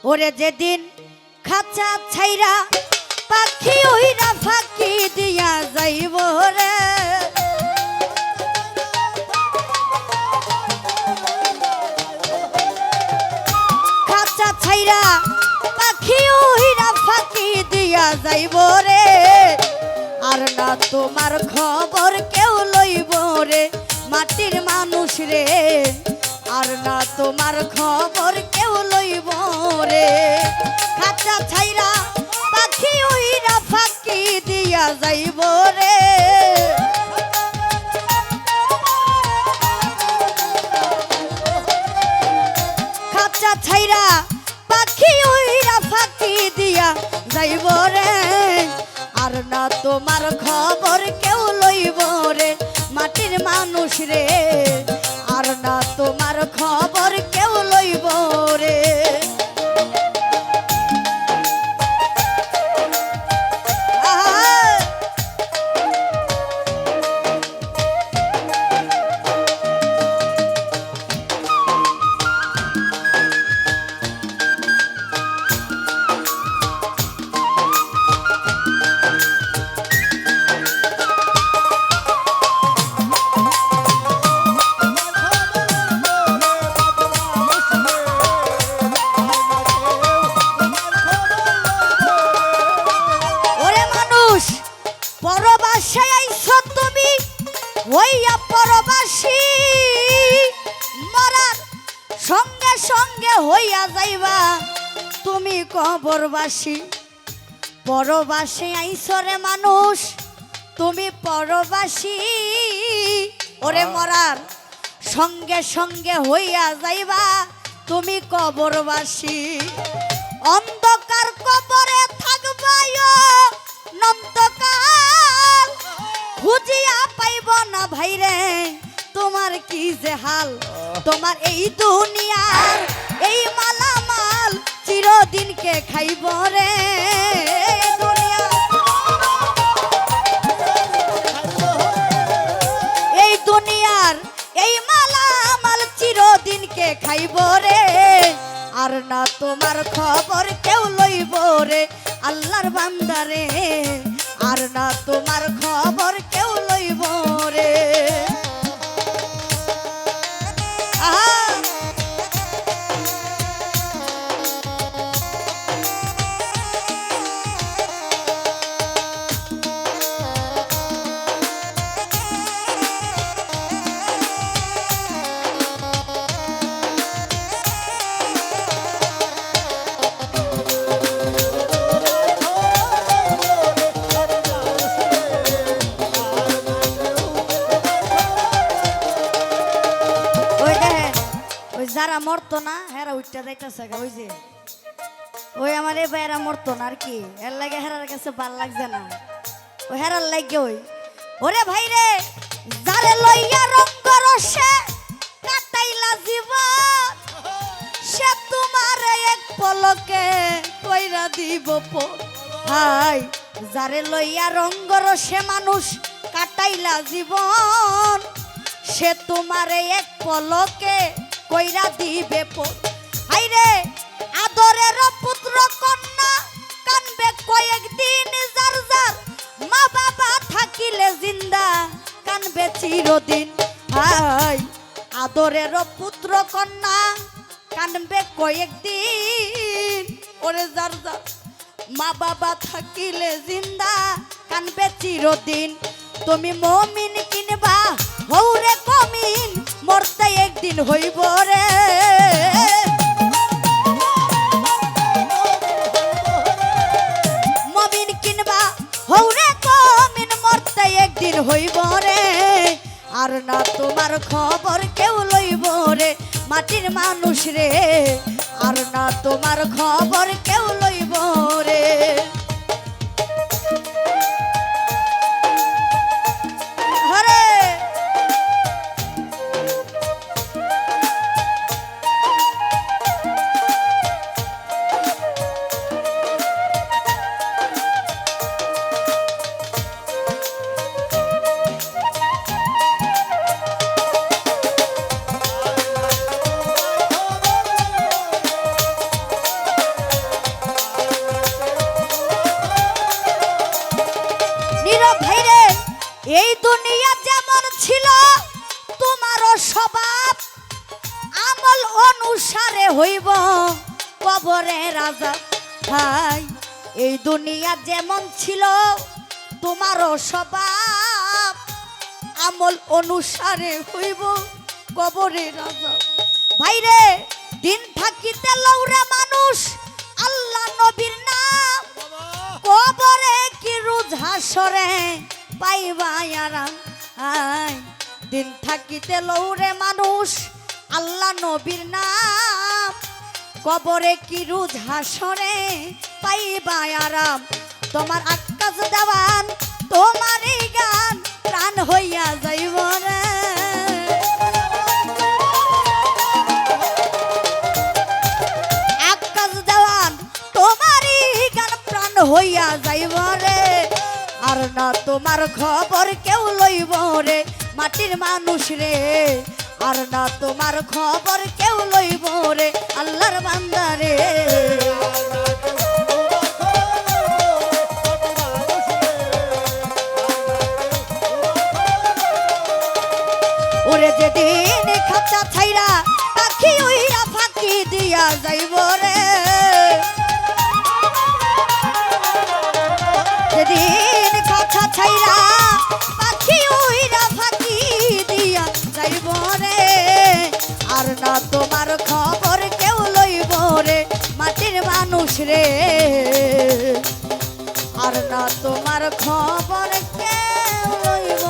ওরে যেদিন খাঁচা ছাইরা পাখি ওইরা ফাঁকি দিয়া যাইব রে, খাঁচা ছাইরা পাখি ওইরা ফাঁকি দিয়া যাইব রে, আর না তোমার খবর কেউ লইব রে মাটির মানুষ রে, আর না তোমার খবর কেউ লইব রে। খাঁচা ছাইরা পাখি উইরা ফাঁকি দিয়া যাইব রে, খাঁচা ছাইরা পাখি উইরা ফাঁকি দিয়া যাইব রে, আর না তোমার খবর কেউ লইব রে মাটির মানুষ রে, আর না তোমার খবর কেউ লইব রে। পরবাসে আইছো তুমি হইয়া পরবাসী, মরার সঙ্গে সঙ্গে হইয়া যাইবা তুমি কবরবাসী। পরবাসে আইছো রে মানুষ তুমি পরবাসী, ওরে মরার সঙ্গে সঙ্গে হইয়া যাইবা তুমি কবরবাসী। অন্ধকার কবরে থাকবা নন্তকাল, খুঁজিয়া পাইব না ভাইরে তোমার কি যে হাল, তোমার এই দুনিয়ার এই মালামাল চিরদিনকে খাইব রে এই দুনিয়ার এই মালামাল চিরদিনকে খাইব রে, আর না তোমার খবর কেউ লইব রে আল্লাহর বান্দারে, আর না তোমার খবর কেউ লইব রে। যারা মরতো না হেরা উঠতে যাইতেছে, ওই যে ওই আমার এই ভাইয়েরা মরতো না আর কি, এর লাগে হেরার কাছে ভাল লাগছে না, ওই হেরার লাগে ওই। ওরে ভাই রে যারে লইয়া রঙ্গ রসে কাটাইলা জীবন, সে তোমার এক পলকে কইরা দিব হাই। যারে লইয়া রঙ্গ রসে মানুষ কাটাইলা জীবন, সে তোমার এক পলকে কইরা দিবে হাইরে। আদরের পুত্র কন্যা কানবে কয়েকদিন, যার যার মা বাবা থাকিলে জিন্দা কানবে চিরদিন হাই। আদরের পুত্র কন্যা কানবে কয়েকদিন, ওরে যার যার মা বাবা থাকিলে জিন্দা কানবে চিরদিন। তুমি মমিন কিনবা হৌরে কমিন মরতে একদিন হইব রে, মমিন কিনবা হৌরে কমিন মরতে একদিন হইব রে, আর না তোমার খবর কেউ লইব রে মাটির মানুষ রে, আর না তোমার খবর কেউ লইব রে। হইব কবরে রাজা ভাই এই দুনিয়া যেমন ছিল তোমারও স্বভাব আমল অনুসারে হইব কবরে রাজা ভাইরে দিন থাকিতে লৌরা মানুষ আল্লাহ নবীর নাম কবরে কি রোজ হাসরে পাইবা আরাম আয় দিন থাকিতে লৌরে মানুষ আল্লাহ নবীর নাম কবরে কি রোজ হাসরে পাইবা আরাম তোমার আকাশ দেওয়ান তোমারই গান প্রাণ হইয়া যাইব রে আকাশ দেওয়ান তোমারই গান প্রাণ হইয়া যাইব রে আর না তোমার খবর কেউ লইব রে মাটির মানুষ রে আর না তোমার খবর কেউ লইব রে আল্লাহর বান্দা রে ওরে যেদিন খাঁচা ছাইরা পাখি উইরা ফাঁকি দিয়া যাইব রে যেদিন খাঁচা ছাইরা পাখি উইরা ফাঁকি দিয়া যাইব রে আর না তোমার খবর কেউ লইব রে মাটির মানুষ রে আর না তোমার খবর কেউ লইব